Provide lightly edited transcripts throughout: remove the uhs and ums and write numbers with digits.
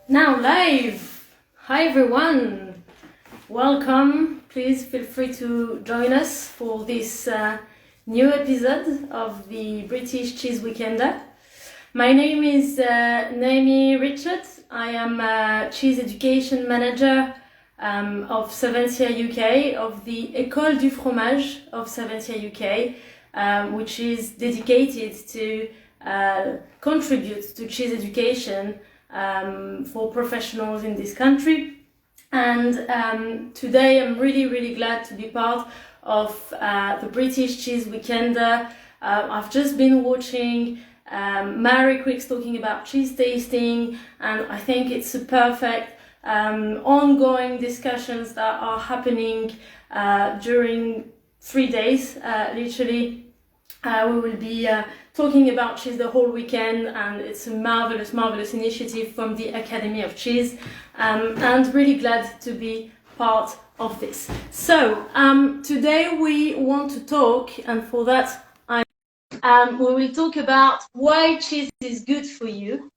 Now live! Hi everyone! Welcome. Please feel free to join us for this new episode of the British Cheese Weekender. My name is Naomi Richards. I am a cheese education manager of Savencia UK, of the École du Fromage of Savencia UK, which is dedicated to contribute to cheese education for professionals in this country. And today I'm really glad to be part of the British Cheese Weekender. I've just been watching Mary Quicks talking about cheese tasting, and I think it's a perfect ongoing discussions that are happening during 3 days, literally. We will be talking about cheese the whole weekend, and it's a marvelous initiative from the Academy of Cheese, and really glad to be part of this. So today we want to talk, and for that we will talk about why cheese is good for you.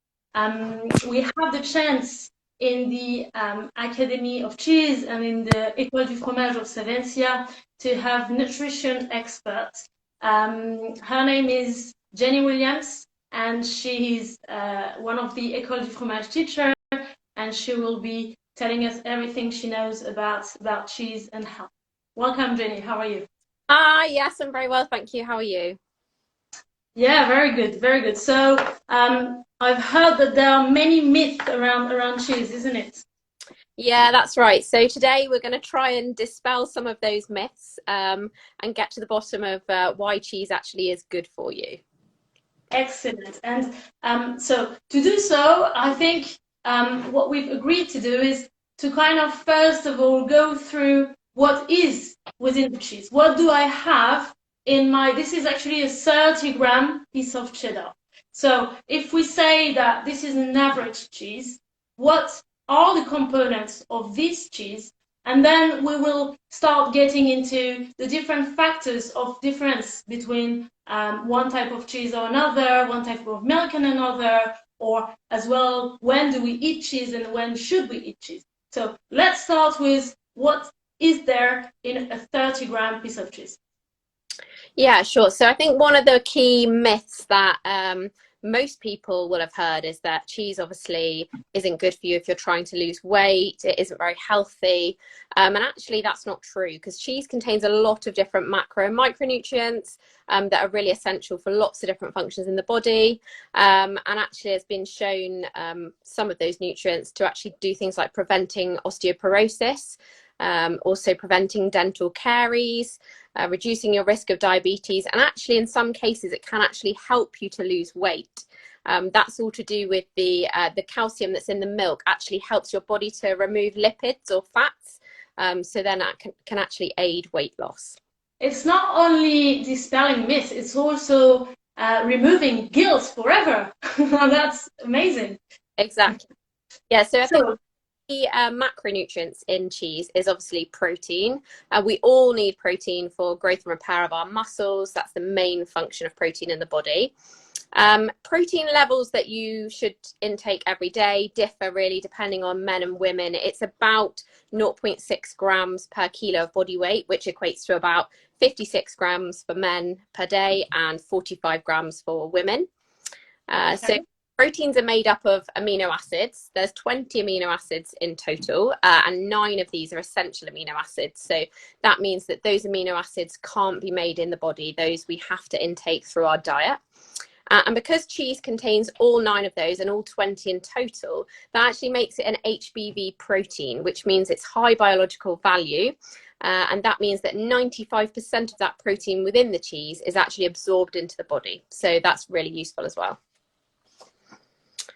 We have the chance in the Academy of Cheese and in the École du Fromage of Savencia to have nutrition experts. Her name is Jenny Williams, and she is one of the École du Fromage teachers, and she will be telling us everything she knows about cheese and health. Welcome, Jenny. How are you? Yes, I'm very well, thank you. How are you? Yeah, very good. So I've heard that there are many myths around cheese, isn't it? Yeah, that's right. So today we're going to try and dispel some of those myths and get to the bottom of why cheese actually is good for you. Excellent. And so to do so, I think what we've agreed to do is to kind of first of all go through what is within the cheese. What do I have in my, this is actually a 30-gram piece of cheddar. So if we say that this is an average cheese, what are the components of this cheese? And then we will start getting into the different factors of difference between one type of cheese or another, one type of milk and another, or as well, when do we eat cheese and when should we eat cheese? So let's start with what is there in a 30-gram piece of cheese. Yeah, sure. So I think one of the key myths that most people will have heard is that cheese obviously isn't good for you if you're trying to lose weight. It isn't very healthy. And actually that's not true, because cheese contains a lot of different macro and micronutrients that are really essential for lots of different functions in the body. And actually it's been shown some of those nutrients to actually do things like preventing osteoporosis, also preventing dental caries, reducing your risk of diabetes, and actually in some cases it can actually help you to lose weight. That's all to do with the calcium that's in the milk actually helps your body to remove lipids or fats, so then that can actually aid weight loss. It's not only dispelling myths, it's also removing guilt forever. That's amazing. Exactly. Yeah, so I think the macronutrients in cheese is obviously protein. We all need protein for growth and repair of our muscles. That's the main function of protein in the body. Protein levels that you should intake every day differ really depending on men and women. It's about 0.6 grams per kilo of body weight, which equates to about 56 grams for men per day and 45 grams for women. So proteins are made up of amino acids. There's 20 amino acids in total, and 9 of these are essential amino acids. So that means that those amino acids can't be made in the body. Those we have to intake through our diet. And because cheese contains all 9 of those and all 20 in total, that actually makes it an HBV protein, which means it's high biological value. And that means that 95% of that protein within the cheese is actually absorbed into the body. So that's really useful as well.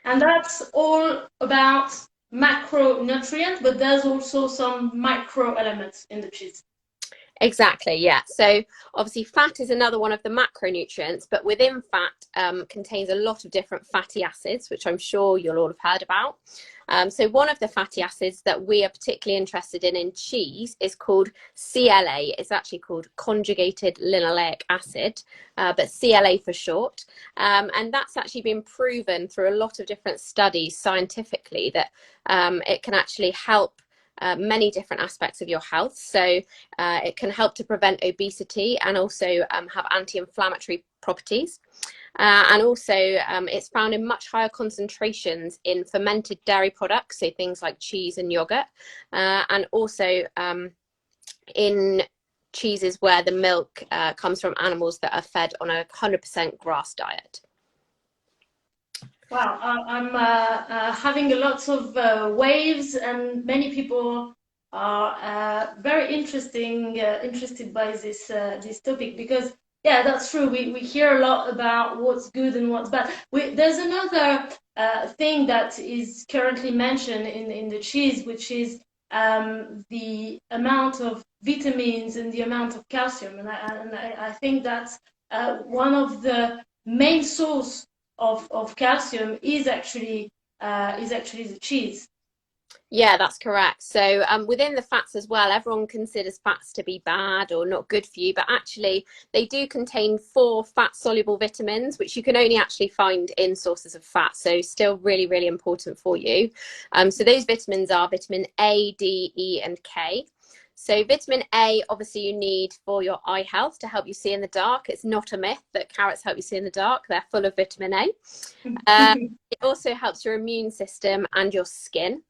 And that's all about macronutrients, but there's also some micro elements in the cheese. Exactly, yeah. So obviously fat is another one of the macronutrients, but within fat contains a lot of different fatty acids, which I'm sure you'll all have heard about. So one of the fatty acids that we are particularly interested in cheese is called CLA. It's actually called conjugated linoleic acid, but CLA for short. And that's actually been proven through a lot of different studies scientifically that it can actually help many different aspects of your health. So it can help to prevent obesity and also have anti-inflammatory properties. And also it's found in much higher concentrations in fermented dairy products, so things like cheese and yogurt, and also in cheeses where the milk comes from animals that are fed on a 100% grass diet. Wow, I'm having a lot of waves, and many people are very interested by this topic, because yeah, that's true. We hear a lot about what's good and what's bad. There's another thing that is currently mentioned in the cheese, which is the amount of vitamins and the amount of calcium, and I think that's one of the main source of calcium is actually the cheese. Yeah, that's correct. So within the fats as well, everyone considers fats to be bad or not good for you, but actually they do contain 4 fat-soluble vitamins, which you can only actually find in sources of fat. So still really, really important for you. So those vitamins are vitamin A, D, E, and K. So vitamin A, obviously you need for your eye health to help you see in the dark. It's not a myth that carrots help you see in the dark. They're full of vitamin A. It also helps your immune system and your skin.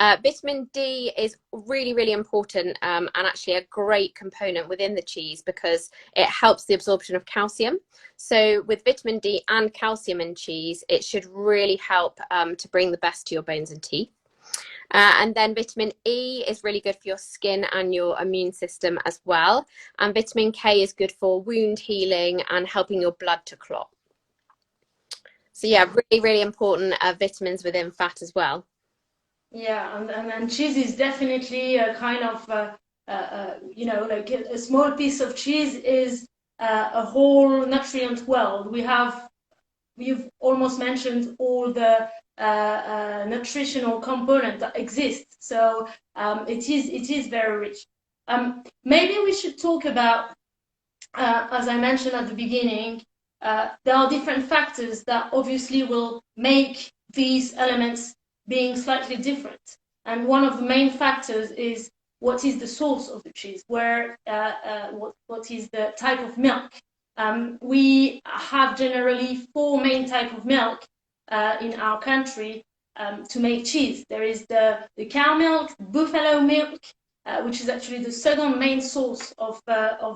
Vitamin D is really, really important and actually a great component within the cheese because it helps the absorption of calcium. So with vitamin D and calcium in cheese, it should really help to bring the best to your bones and teeth. And then vitamin E is really good for your skin and your immune system as well. And vitamin K is good for wound healing and helping your blood to clot. So yeah, really, really important vitamins within fat as well. Yeah, and cheese is definitely a kind of like a small piece of cheese is a whole nutrient world. You've almost mentioned all the nutritional component that exists. So it is very rich. Maybe we should talk about, as I mentioned at the beginning, there are different factors that obviously will make these elements being slightly different. And one of the main factors is what is the source of the cheese, what is the type of milk. We have generally 4 main types of milk in our country to make cheese. There is the cow milk, buffalo milk, which is actually the second main source of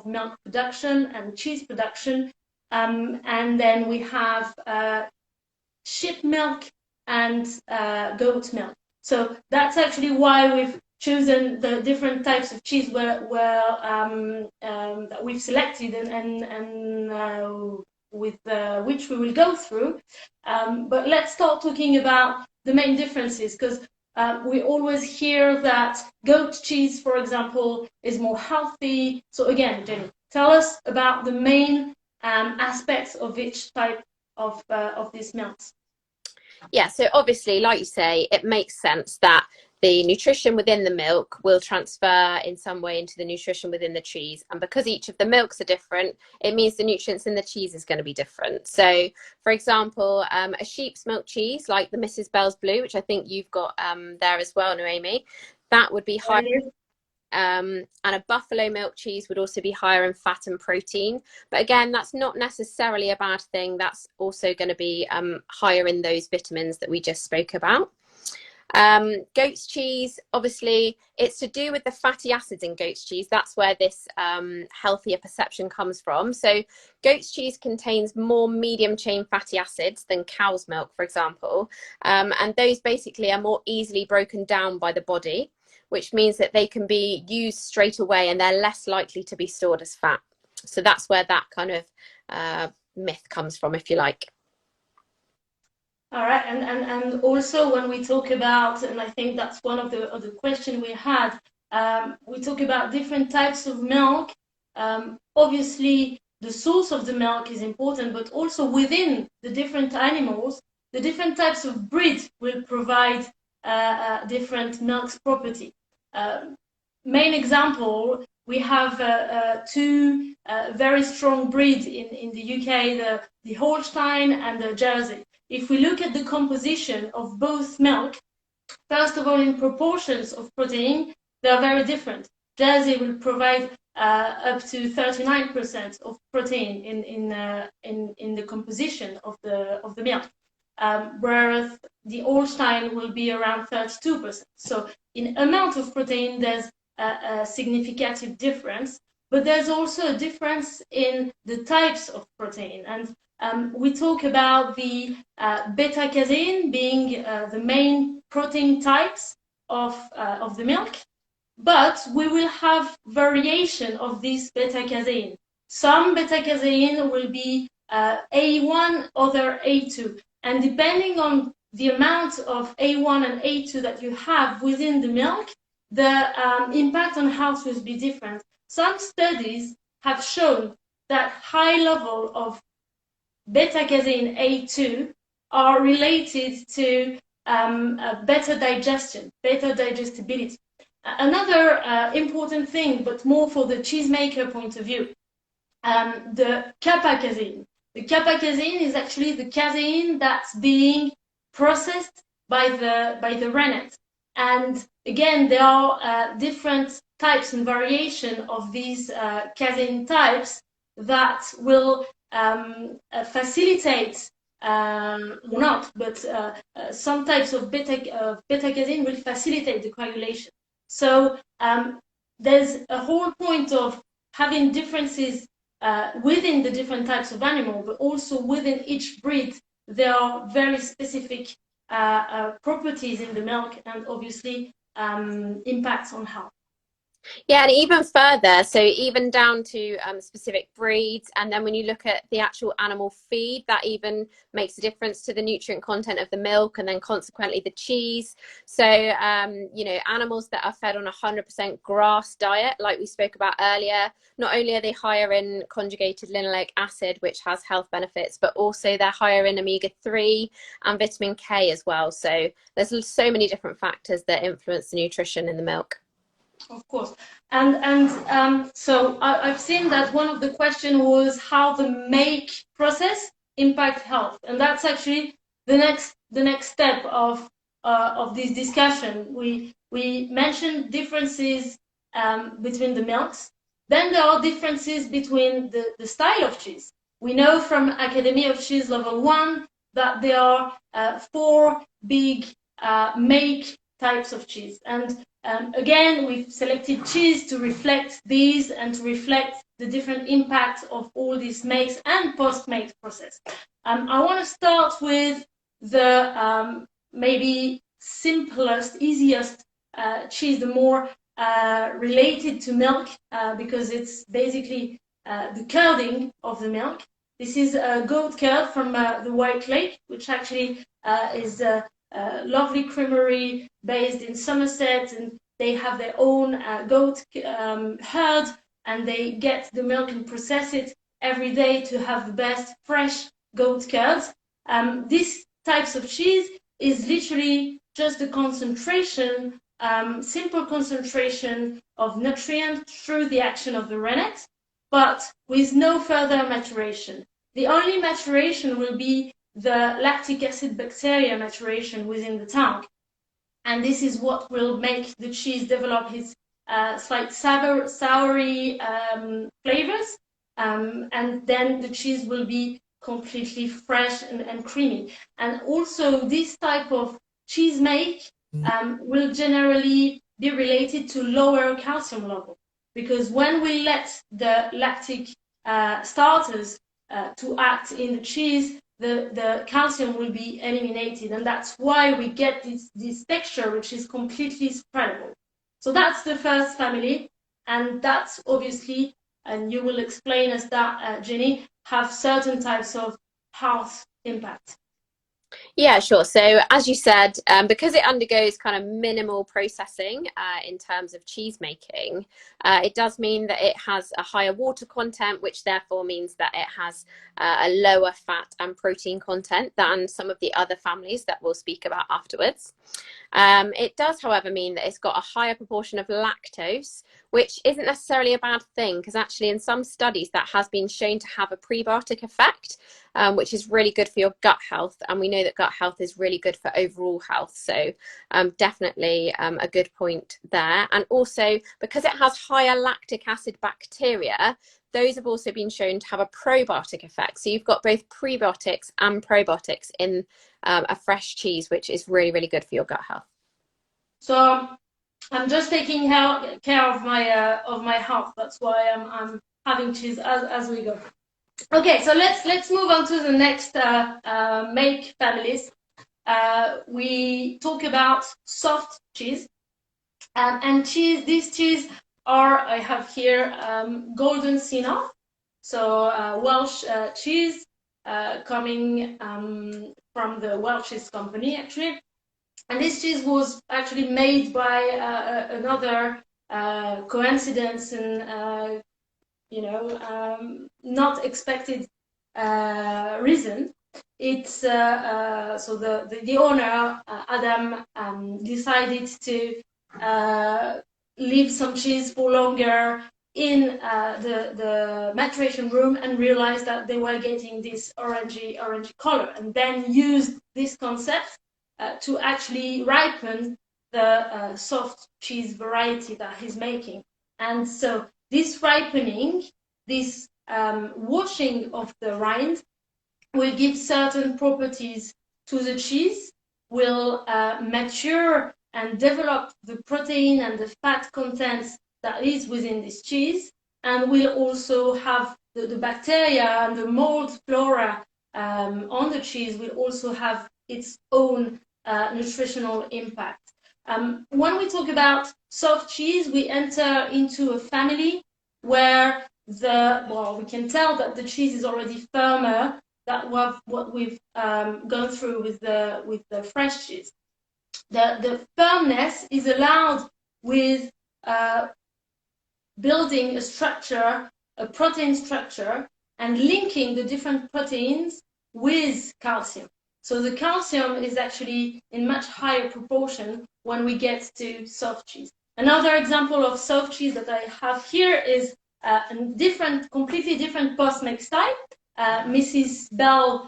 milk production and cheese production. And then we have sheep milk and goat milk. So that's actually why we've chosen the different types of cheese that we've selected and with which we will go through. But let's start talking about the main differences, because we always hear that goat cheese, for example, is more healthy. So again, Jenny, tell us about the main aspects of each type of these milks. Yeah, so obviously, like you say, it makes sense that the nutrition within the milk will transfer in some way into the nutrition within the cheese. And because each of the milks are different, it means the nutrients in the cheese is going to be different. So, for example, a sheep's milk cheese, like the Mrs. Bell's Blue, which I think you've got there as well, Naomi, that would be high. And a buffalo milk cheese would also be higher in fat and protein. But again, that's not necessarily a bad thing. That's also going to be higher in those vitamins that we just spoke about. Goat's cheese, obviously, it's to do with the fatty acids in goat's cheese. That's where this healthier perception comes from. So goat's cheese contains more medium chain fatty acids than cow's milk, for example. And those basically are more easily broken down by the body, which means that they can be used straight away and they're less likely to be stored as fat. So that's where that kind of myth comes from, if you like. All right, and also when we talk about, and I think that's one of the questions we had, we talk about different types of milk. Obviously, the source of the milk is important, but also within the different animals, the different types of breed will provide different milk's property. Main example, we have two very strong breeds in the UK, the Holstein and the Jersey. If we look at the composition of both milk, first of all, in proportions of protein, they are very different. Jersey will provide up to 39% of protein in the composition of the milk, whereas the Holstein will be around 32%. So in amount of protein, there's a significant difference, but there's also a difference in the types of protein. And we talk about the beta-casein being the main protein types of the milk, but we will have variation of this beta-casein. Some beta-casein will be A1, other A2, and depending on the amount of A1 and A2 that you have within the milk, the impact on health will be different. Some studies have shown that high level of beta-casein A2 are related to better digestion, better digestibility. Another important thing, but more for the cheesemaker point of view, the kappa-casein. The kappa-casein is actually the casein that's being processed by the rennet. And again, there are different types and variation of these casein types that will facilitate, or not, but some types of beta-casein will facilitate the coagulation. So there's a whole point of having differences within the different types of animal, but also within each breed, there are very specific properties in the milk and obviously impacts on health. Yeah, and even further, so even down to specific breeds, and then when you look at the actual animal feed, that even makes a difference to the nutrient content of the milk, and then consequently the cheese. So, you know, animals that are fed on 100% grass diet, like we spoke about earlier, not only are they higher in conjugated linoleic acid, which has health benefits, but also they're higher in omega-3 and vitamin K as well. So there's so many different factors that influence the nutrition in the milk. Of course, and so I've seen that one of the questions was how the make process impact health, and that's actually the next step of this discussion. We mentioned differences between the milks. Then there are differences between the style of cheese. We know from Academy of Cheese Level 1 that there are 4 big make types of cheese, and again, we've selected cheese to reflect these and to reflect the different impacts of all these makes and post-make process. I want to start with the maybe simplest, easiest cheese, the more related to milk, because it's basically the curding of the milk. This is a goat curd from the White Lake, which actually is a lovely creamery based in Somerset, and they have their own goat herd, and they get the milk and process it every day to have the best fresh goat curds. These types of cheese is literally just the concentration, simple concentration of nutrient through the action of the rennet, but with no further maturation. The only maturation will be the lactic acid bacteria maturation within the tank. And this is what will make the cheese develop its slight soury flavors. And then the cheese will be completely fresh and creamy. And also this type of cheese make will generally be related to lower calcium level. Because when we let the lactic starters to act in the cheese, the calcium will be eliminated, and that's why we get this texture which is completely spreadable. So that's the first family, and that's obviously, and you will explain us that, Jenny, have certain types of health impact. Yeah, sure. So as you said, because it undergoes kind of minimal processing in terms of cheese making, it does mean that it has a higher water content, which therefore means that it has a lower fat and protein content than some of the other families that we'll speak about afterwards. It does, however, mean that it's got a higher proportion of lactose, which isn't necessarily a bad thing, because actually in some studies that has been shown to have a prebiotic effect, which is really good for your gut health. And we know that gut health is really good for overall health. So definitely a good point there. And also because it has higher lactic acid bacteria, those have also been shown to have a probiotic effect. So you've got both prebiotics and probiotics in a fresh cheese, which is really, really good for your gut health. So I'm just taking care of my health. That's why I'm having cheese as we go. Okay, so let's move on to the next make families. We talk about soft cheese, and cheese. These cheese are, I have here, golden Sinner, so Welsh cheese coming from the Welsh cheese company actually. And this cheese was actually made by another coincidence and not expected reason. It's so the owner Adam decided to leave some cheese for longer in the maturation room and realized that they were getting this orangey color, and then used this concept to actually ripen the soft cheese variety that he's making. And so this ripening, this washing of the rind will give certain properties to the cheese, will mature and develop the protein and the fat content that is within this cheese, and will also have the bacteria and the mold flora on the cheese will also have its own nutritional impact. When we talk about soft cheese, we enter into a family where we can tell that the cheese is already firmer than what we've gone through with the fresh cheese. The firmness is allowed with building a structure, a protein structure, and linking the different proteins with calcium. So the calcium is actually in much higher proportion when we get to soft cheese. Another example of soft cheese that I have here is a completely different post-make style, Mrs. Bell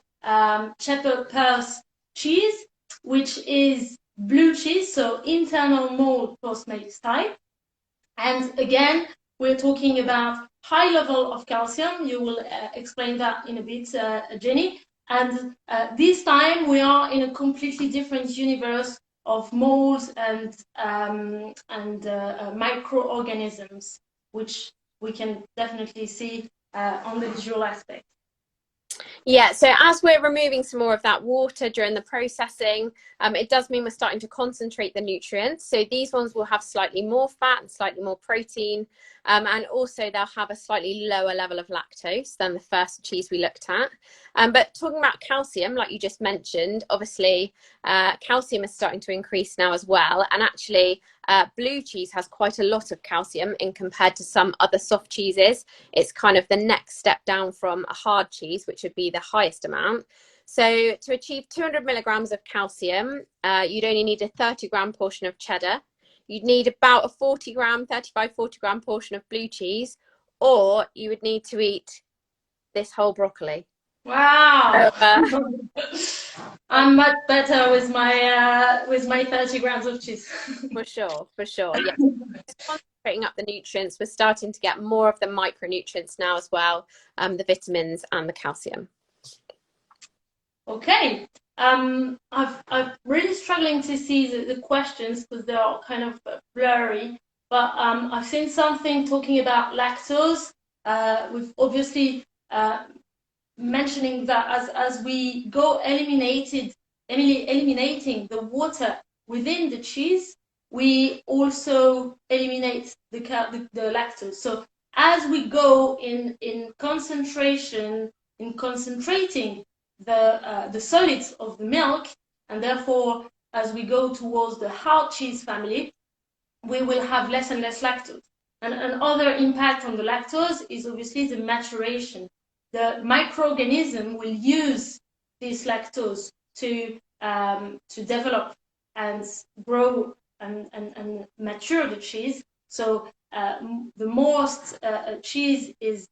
Shepherd Purse cheese, which is blue cheese, so internal mold post-make style. And again, we're talking about high level of calcium. You will explain that in a bit, Jenny. And this time we are in a completely different universe of molds and microorganisms, which we can definitely see on the visual aspect. Yeah, so as we're removing some more of that water during the processing, it does mean we're starting to concentrate the nutrients. So these ones will have slightly more fat and slightly more protein, and also they'll have a slightly lower level of lactose than the first cheese we looked at. But talking about calcium, like you just mentioned, obviously calcium is starting to increase now as well. And actually blue cheese has quite a lot of calcium in compared to some other soft cheeses. It's kind of the next step down from a hard cheese, which would be the highest amount. So to achieve 200 milligrams of calcium, you'd only need a 30-gram portion of cheddar. You'd need about a 40 gram portion of blue cheese, or you would need to eat this whole broccoli. Wow. I'm much better with my 30 grams of cheese. For sure. Yeah. Concentrating up the nutrients, we're starting to get more of the micronutrients now as well, the vitamins and the calcium. Okay. I'm really struggling to see the questions because they are kind of blurry. But I've seen something talking about lactose. We've obviously mentioning that as we go eliminating the water within the cheese, we also eliminate the lactose. So as we go in concentration, in concentrating the solids of the milk, and therefore, as we go towards the hard cheese family, we will have less and less lactose. And another impact on the lactose is obviously the maturation. The microorganism will use this lactose to develop and grow and mature the cheese. So the most cheese is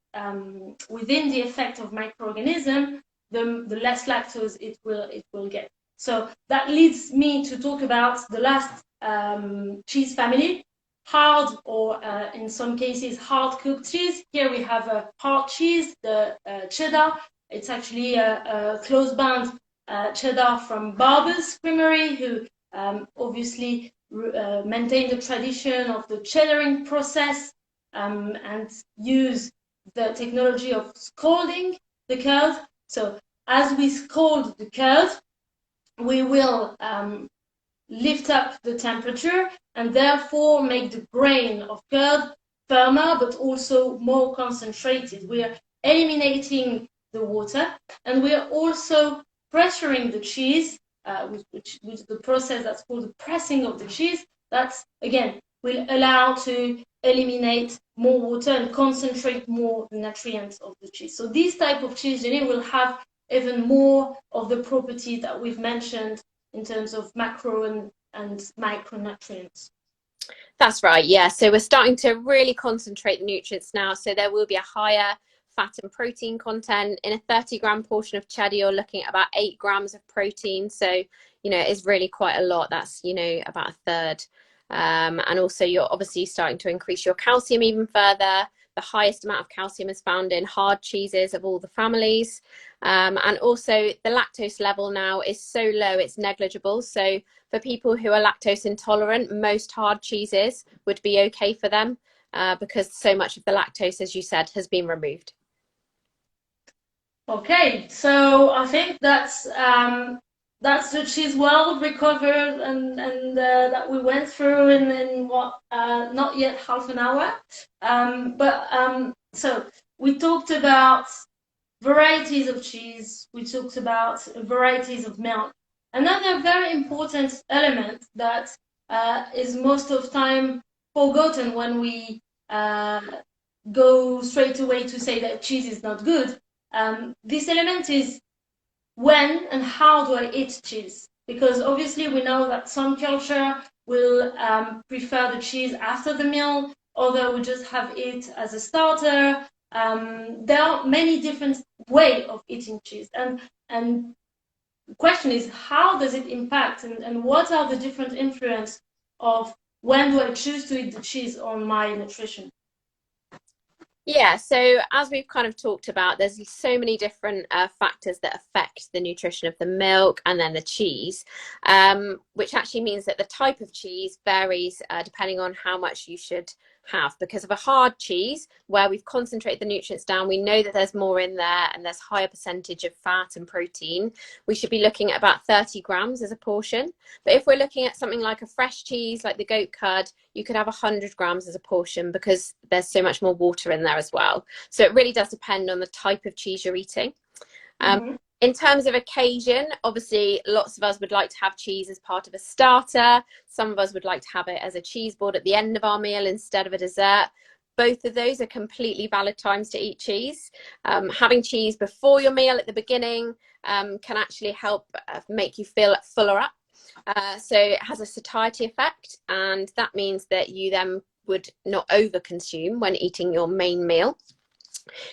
within the effect of microorganism, the less lactose it will get. So that leads me to talk about the last cheese family, hard or in some cases hard cooked cheese. Here we have a hard cheese, the cheddar. It's actually a close bound cheddar from Barber's Creamery, who obviously maintain the tradition of the cheddaring process and use the technology of scalding the curd. So as we scald the curd, we will lift up the temperature and therefore make the grain of curd firmer but also more concentrated. We are eliminating the water, and we are also pressuring the cheese, which the process that's called the pressing of the cheese. That's, again, will allow to eliminate more water and concentrate more the nutrients of the cheese. So this type of cheese, Jenny, will have even more of the properties that we've mentioned in terms of macro and micronutrients. That's right, yeah. So we're starting to really concentrate the nutrients now. So there will be a higher fat and protein content. In a 30-gram portion of cheddar, you're looking at about 8 grams of protein. So, you know, it's really quite a lot. That's, you know, about a third. And also you're obviously starting to increase your calcium even further. The highest amount of calcium is found in hard cheeses of all the families. And also the lactose level now is so low, it's negligible. So for people who are lactose intolerant, most hard cheeses would be okay for them because so much of the lactose, as you said, has been removed. Okay, so I think that's the cheese world recovered and that we went through in what not yet half an hour. So we talked about varieties of cheese. We talked about varieties of milk. Another very important element that is most of time forgotten when we go straight away to say that cheese is not good. This element is when and how do I eat cheese? Because obviously we know that some culture will prefer the cheese after the meal, other will just have it as a starter. There are many different ways of eating cheese, and the question is, how does it impact, and what are the different influence of when do I choose to eat the cheese on my nutrition? Yeah, so as we've kind of talked about, there's so many different factors that affect the nutrition of the milk and then the cheese, which actually means that the type of cheese varies depending on how much you should have. Because of a hard cheese, where we've concentrated the nutrients down, we know that there's more in there and there's higher percentage of fat and protein. We should be looking at about 30 grams as a portion. But if we're looking at something like a fresh cheese, like the goat curd, you could have 100 grams as a portion because there's so much more water in there as well. So it really does depend on the type of cheese you're eating. In terms of occasion, obviously lots of us would like to have cheese as part of a starter. Some of us would like to have it as a cheese board at the end of our meal instead of a dessert. Both of those are completely valid times to eat cheese. Having cheese before your meal at the beginning can actually help make you feel fuller up. So it has a satiety effect, and that means that you then would not overconsume when eating your main meal.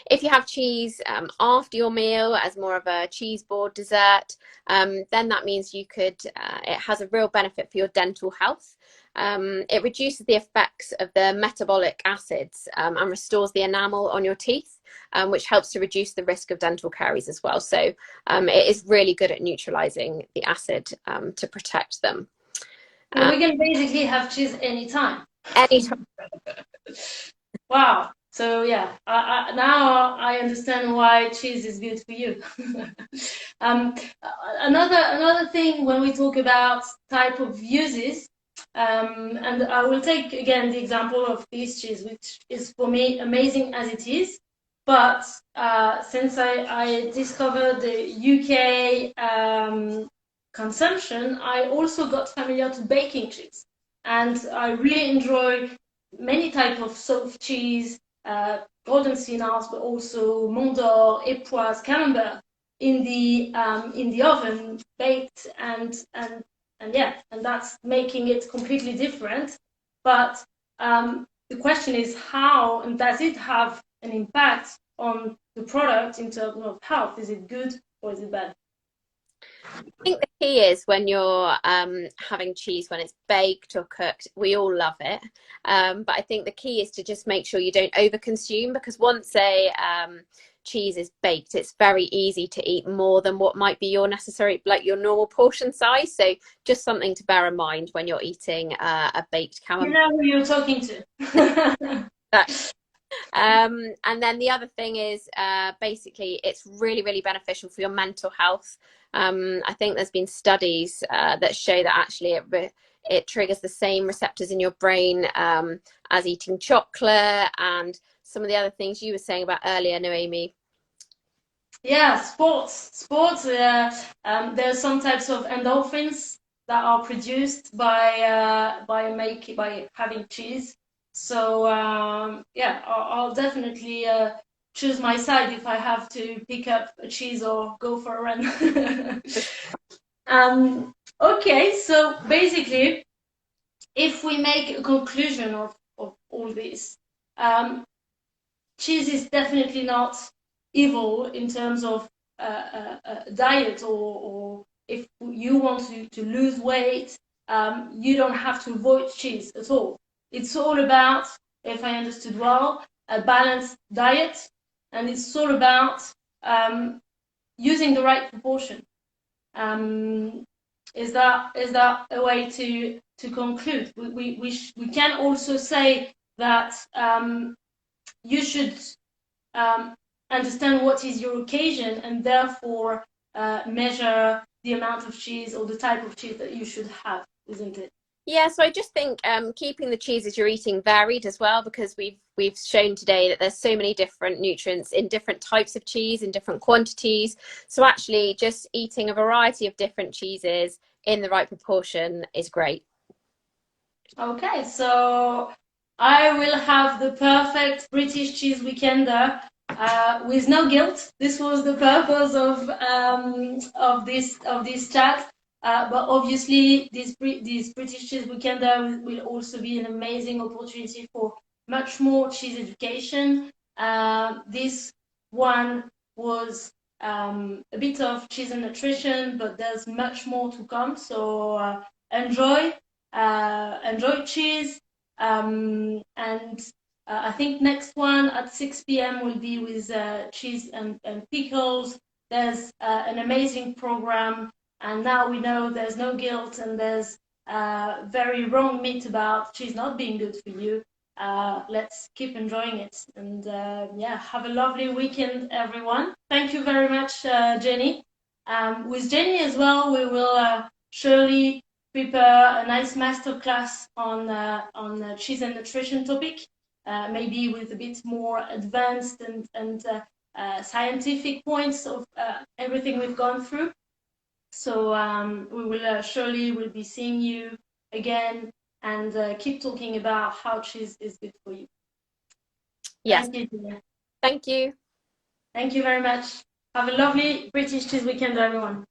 If you have cheese after your meal as more of a cheese board dessert, then that means you could, it has a real benefit for your dental health. It reduces the effects of the metabolic acids and restores the enamel on your teeth, which helps to reduce the risk of dental caries as well. So it is really good at neutralizing the acid to protect them. Well, we can basically have cheese anytime. Anytime. Wow. So yeah, now I understand why cheese is good for you. Another thing when we talk about type of uses, and I will take again the example of this cheese, which is for me amazing as it is, but since I discovered the UK consumption, I also got familiar to baking cheese, and I really enjoy many types of soft cheese, golden siennas, but also Mont d'Or, Époisse, Camembert in the oven, baked, and yeah, and that's making it completely different. But the question is how, and does it have an impact on the product in terms of health? Is it good or is it bad? I think the key is when you're having cheese when it's baked or cooked, we all love it. But I think the key is to just make sure you don't overconsume, because once a cheese is baked, it's very easy to eat more than what might be your necessary, like your normal portion size. So just something to bear in mind when you're eating a baked You camembert. know who you're talking to. And then the other thing is basically it's really, really beneficial for your mental health. I think there's been studies that show that actually it triggers the same receptors in your brain as eating chocolate and some of the other things you were saying about earlier, Naomi. Yeah, sports. There's some types of endorphins that are produced by having cheese. So yeah, I'll definitely choose my side if I have to pick up a cheese or go for a run. Okay, so basically, if we make a conclusion of all this, cheese is definitely not evil in terms of diet, or if you want to lose weight, you don't have to avoid cheese at all. It's all about, if I understood well, a balanced diet, and it's all about using the right proportion. Is that a way to conclude? We can also say that you should um, understand what is your occasion, and therefore measure the amount of cheese or the type of cheese that you should have, isn't it? Yeah, so I just think keeping the cheeses you're eating varied as well, because we've shown today that there's so many different nutrients in different types of cheese in different quantities. So actually just eating a variety of different cheeses in the right proportion is great. Okay, so I will have the perfect British cheese weekender with no guilt. This was the purpose of this chat. But obviously, this British cheese weekender will also be an amazing opportunity for much more cheese education. This one was a bit of cheese and nutrition, but there's much more to come. So enjoy cheese. And I think next one at 6 p.m. will be with cheese and pickles. There's an amazing program, and now we know there's no guilt, and there's very wrong myth about cheese not being good for you. Let's keep enjoying it, and yeah, have a lovely weekend, everyone. Thank you very much, Jenny. With Jenny as well, we will surely prepare a nice masterclass on cheese and nutrition topic, maybe with a bit more advanced and scientific points of everything we've gone through. So we will surely will be seeing you again, and keep talking about how cheese is good for you. Yes, Thank you, Julia. thank you. Thank you very much. Have a lovely British cheese weekend, everyone.